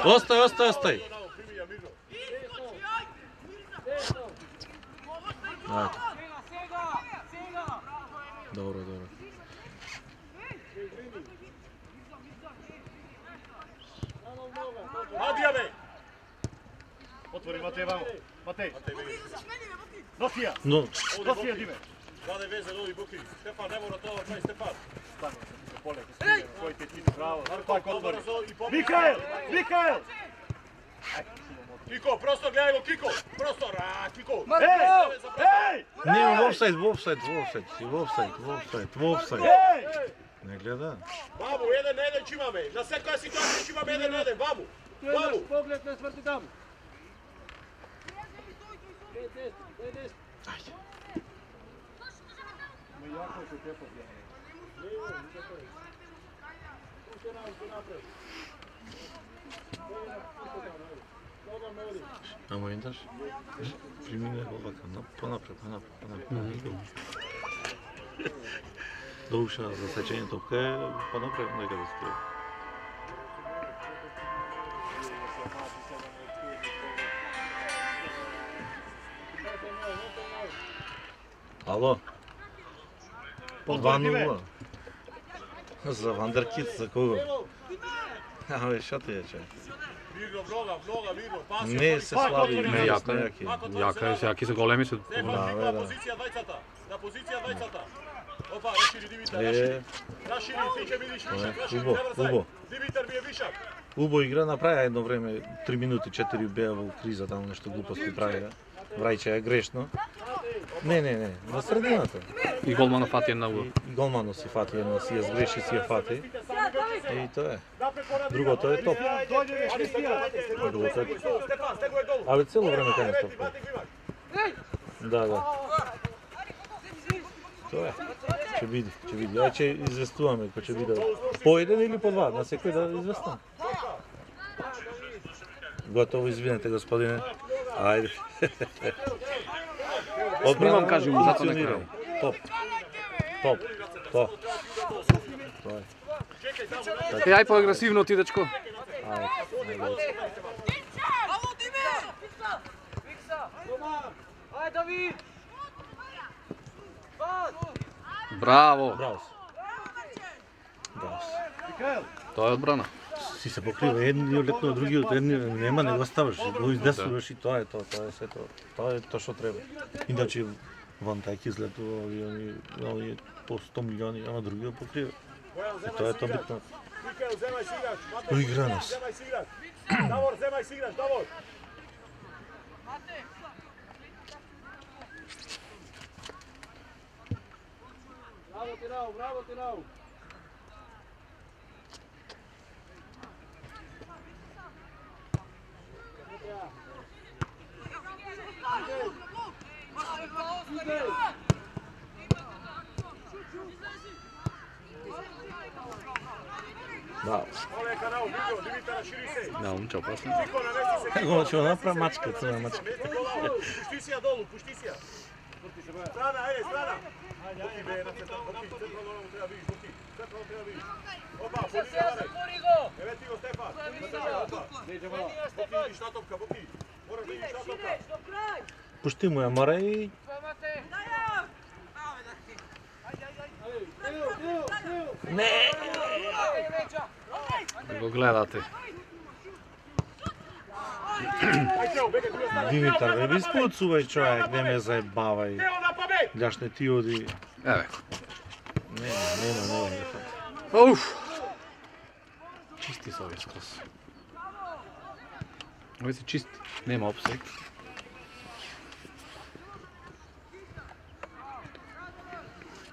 Остай. Добро. Адија бе! Отвори Матеј вамо. Матеј. Носија. Носија диме. Ваде везе нови буки. Стефан не мора тоа, кај Стефан. Стане, поле, кој ти ти браво. Пак отвори. Микаел! Кико, просто гледај го Кико. Просто Кико. Ей! Не, офсайд. Не гледа. Бабу, 1-1 ќе имаме. На секоја ситуација ќе имаме 1-1, бабу. Бабу. Поглед на сврти там. Ајде. Ме јако се тепа. Амо еднаш примине овака, понапред. Доуша за сечење топка е понапред некаде спре. Ало? 2-0. За Вандеркит, за кого? Абе, шо ти е, че? Мирно, мирно. Не се слаби, Не, јаки се големи се. На позиција двајцата. Опа, решили Димитар, Рашири, ти ќе бидиш вишак, убо. Димитар ми е вишак. Убо игра направи едно време, 3 минути, 4 беа во криза, таму нешто глупости правија. Врајче е грешно. Не, на средината. И голманот фати една угол. И голманот си фати една, си ја сгреши, си ја фати. И тоа е. Другото е топ. Другото е... Абе, цело време кај не топ. Да. Тоа е. Ќе види. Ај ќе известуваме кој ќе биде по еден или по два, на секој да известам. Готово, извинете господине. Ајде. Снимам, кажи му, затоа не крај. Топ. Тоа е. Ај поагресивно ти, дечко. Ајде. Браво. Тоа е одбрана. Си се покрива едниот лекно, другиот едниот, нема не го ставаш, го издесуваш и тоа е сето. Тоа е тоа што треба. Иначе вон тајки излетува овие по 100 милиони, ама другиот покрива. И тоа е тоа битно. Уиграност. Давор, земај си играш, Давор. Браво, Тирао. Да. Да, момче, опасно. Го ќе направи мачка, црна мачка. Пушти си ја долу, пушти си ја. Страна. Боки бе, на централно треба видиш, Опа, полига го. Еве ти го Стефан. Боки идиш на топка, Боки. Мораш да идиш на топка. Пушти му ја мора и... Не! Го гледате. Димитар, не би спуцувај човек, не ме заебавај. Љашне ти оди... Еве. Не. Уф. Чисти се овие скос. Овие се чисти. Нема опсек.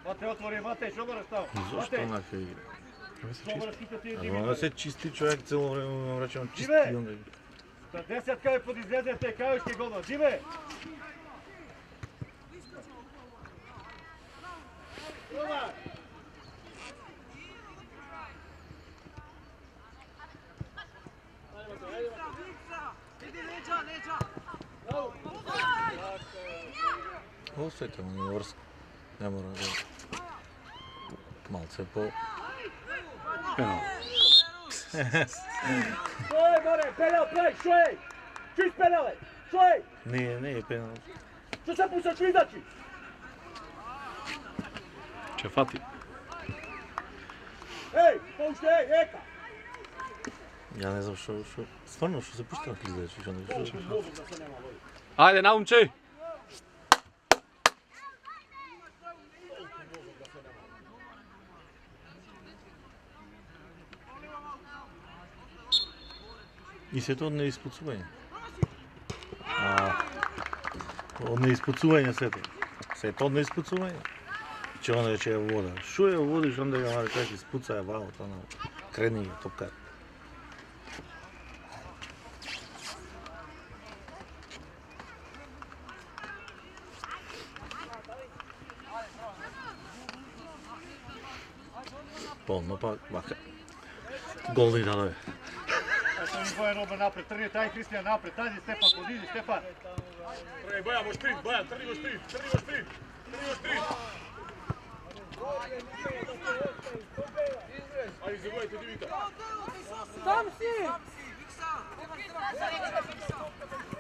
Матеј, што мораш таму? Зошто онака игра? Овие се чисти. Ама се чисти човек, цело време ме врачам чисти Живе! онда. Десетка е под излезете, кајушки голман. Диме! Освете, не врска. Не мора да... Малце по... Пенал. Što je, more, penal, play, što je? Čist penale, što je? Не е пенал. Što se puštaš izaći? Ќе фати. Ej, poušte, ej, eka! Ја не знам што стварно што се пушта на клизач, што не што. Mozog da se nema lovi. Ајде, наумче! И сето од неиспуцување. Од неиспуцување сето. Сето од неиспуцување. Че она че е вода. Шо е водиш, онда ја маре кажи спуца е ваут, она крени ја топка. Полно па вака. Гол не дадове. Eto mi Bojan Roba napred, trni taj Kristijan napred, ajde Stefan, podiđi Stefan. Trni Bojan, možeš sprint, Bojan, trni možeš sprint, trni možeš sprint, trni možeš sprint. Ajde, izagojajte Divita. Tam si!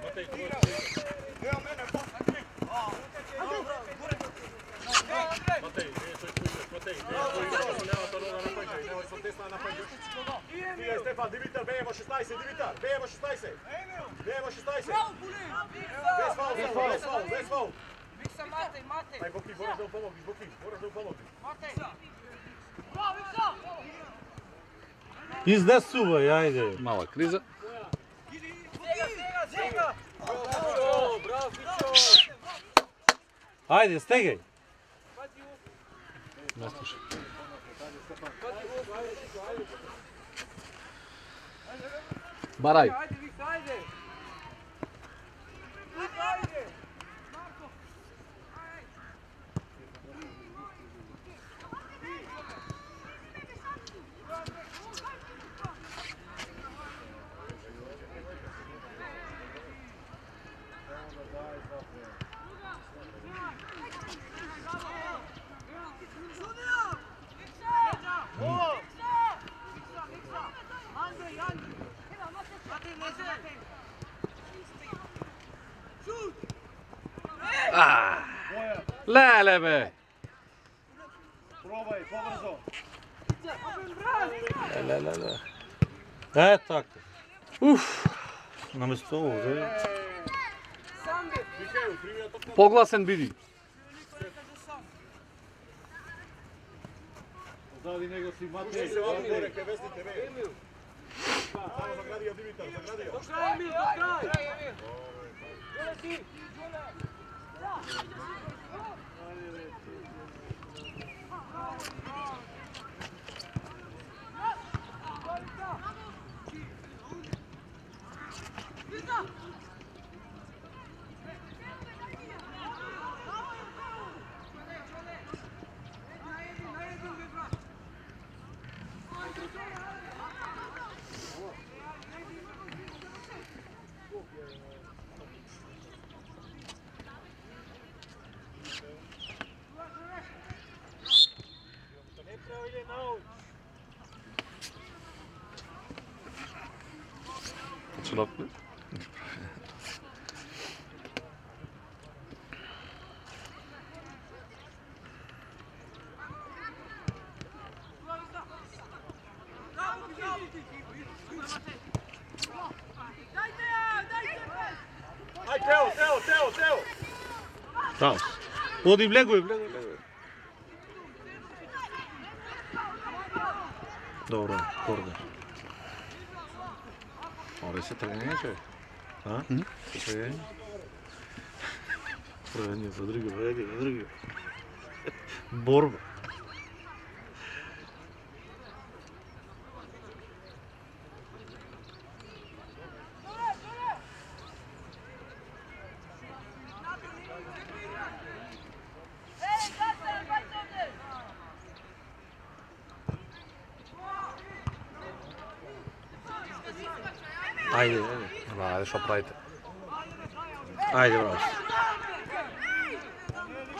Matej, tu možeš. Evo mene, sprint! Matej, nije to ispustiti, Matej, nije to ispustiti, nema to roda napađaj, nemoj sam desna napađaj. Stijaj Stefan, Dimitar, bejemo 16, Dimitar, bejemo 16. Bejemo 16. Bez faul, bez faul, bez faul. Viksa, Matej! Aj, Boki, moraš da mu pomogiš, Boki, moraš da mu pomogiš. Издесувај, ајде. Мала криза. Ајде, стегај. Не слушай. Барај. Леле бе. Probaj, pobrzo. Леле. Е, така. Уф. Наместо овде. Михаил, прими ја топка. Погласен биди. Позади него си Матеј. Se ovdje, more, kaj vesnite, ve. Samo zagradi ја Dimitar, zagradi ја. Чудовно. Ај, Тео. Тао. Оди, влегој. Добро, корда. Ора се тргање, че. А? Се тргање. Првење за други. Борба. Ајде. Ајде, што правите? Ајде, браво.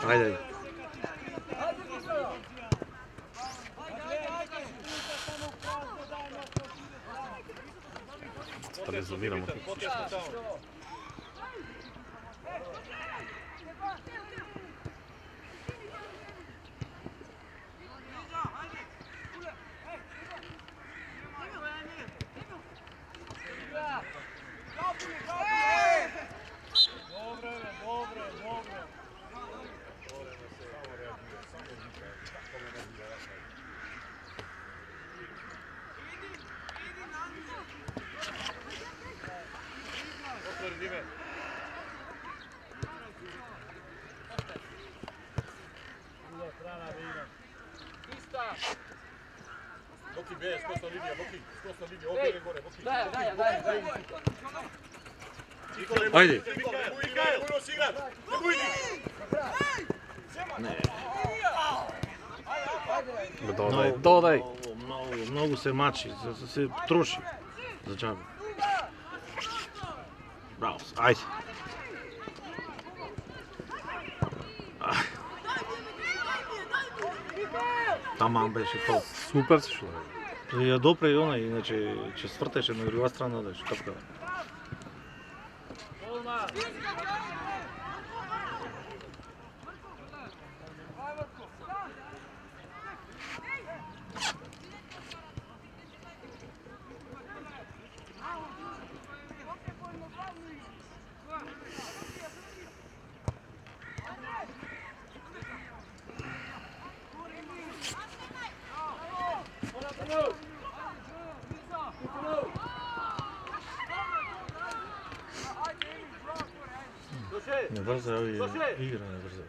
Ајде. капитализирamo. Boki, B, skosna linija, Boki, skosna linija, ovdje gore, Boki. Daj. Ajde. Mikael, moraš igrat, ne bujni. Додај. Многу се мачи, се троши за џабе. Браво, ајде. Таман беше тоа. Супер си шло. Ја допре и она, иначе ќе свртеше на другава страна да што така. Не брза, игра не брза.